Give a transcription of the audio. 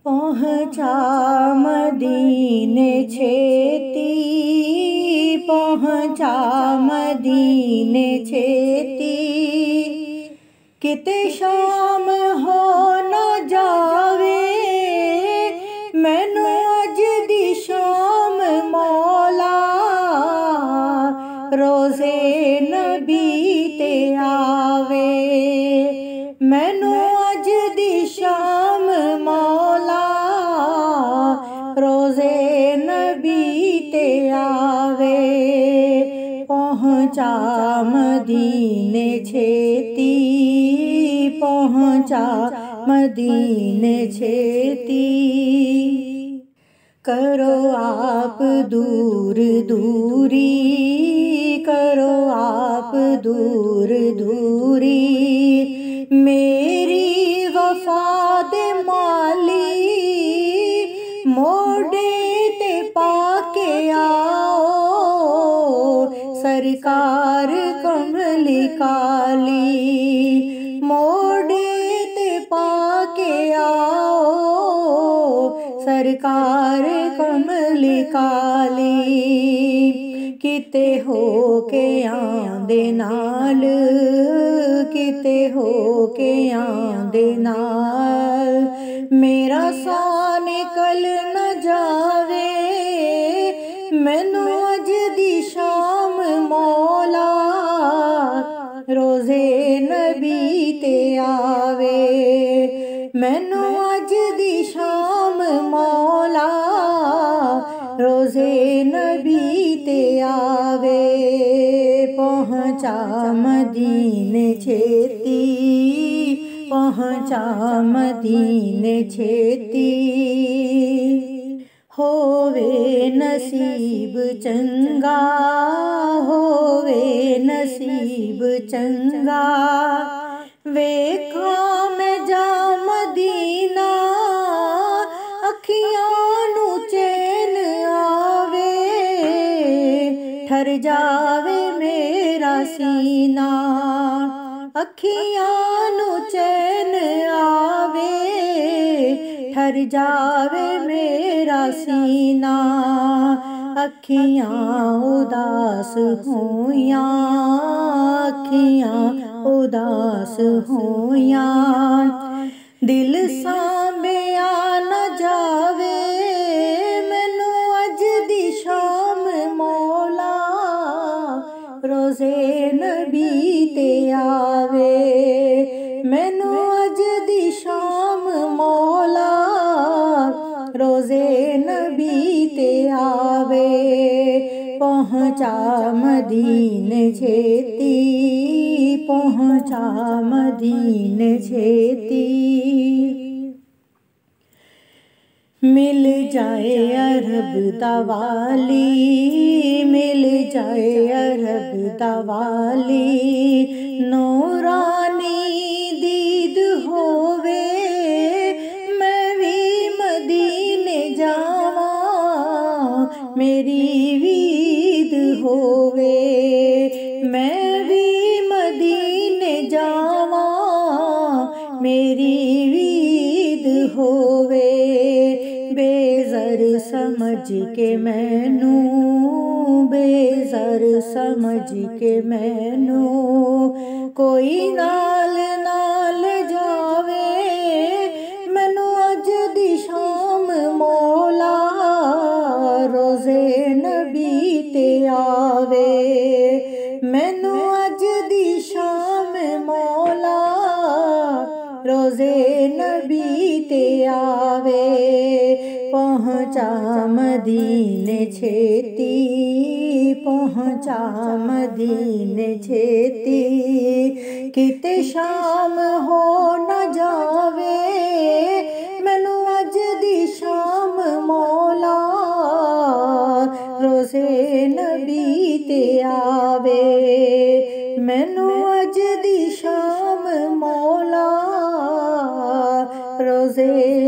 पहुँचा मदीने छेती, पहुँचा मदीने छेती, किते शाम हो न जावे, मैनू अज दी शाम मौला, रोज़े नबी ते आवे, मैनू अज दी शाम मौला, रोज़े नबी ते आवे। पहुँचा मदीने छेती, पहुँचा मदीने छेती, करो आप दूर दूरी, करो आप दूर दूरी, मेरी वफा दे माली, मोड़े ते पाके आओ, सरकार कमली काली, मोड़े ते पाके आओ, सरकार कमली काली, किते हो के आंदे नाल, किते हो के आंदे नाल, मेरा सा निकल न जावे, मैनू अज दी शाम मौला, रोज़े नबी ते आवे, मैनू अज दी शाम मौला, रोज़े नबी ते आवे। पहुँचा मदीने छेती, पहुँचा मदीने छेती, होवे नसीब चंगा, होवे नसीब चंगा, वेखा मैं जा मदीना, अखियां नू चैन आवे, ठर जावे मेरा सीना, अखियां नू चैन आवे, ठर जावे मेरा सीना, अखियां उदास होइयां, अखियां उदास होइयां, दिल सांभिया न जावे, मैनू अज दी शाम मौला, रोज़े नबी ते आवे, मैनू अज दी शाम मौला, रोज़े नबी ते आवे। पहुँचा मदीने छेती, पहुँचा मदीने छेती, मिल जाए अरब तवाली, मिल जाए अरब तवाली, नूरानी दीद होवे, मैं भी मदीने जावा, मेरी वीद होवे, मैं भी मदीने जावा, मेरी वीद होवे, बेज़र समझ के मैनू, बेज़र समझ के मैनू, कोई नाल नाल जावे, मैनू अज दी शाम मौला, रोज़े नबी ते आवे, मैनू अज दी शाम मौला, रोज़े नबी ते आवे। पहुँचा मदीने छेती, पहुँचा मदीने छेती, किते शाम हो न जावे, मैनू अज दी शाम मौला, रोज़े नबी ते आवे, मैनू अज दी शाम मौला, रोज़े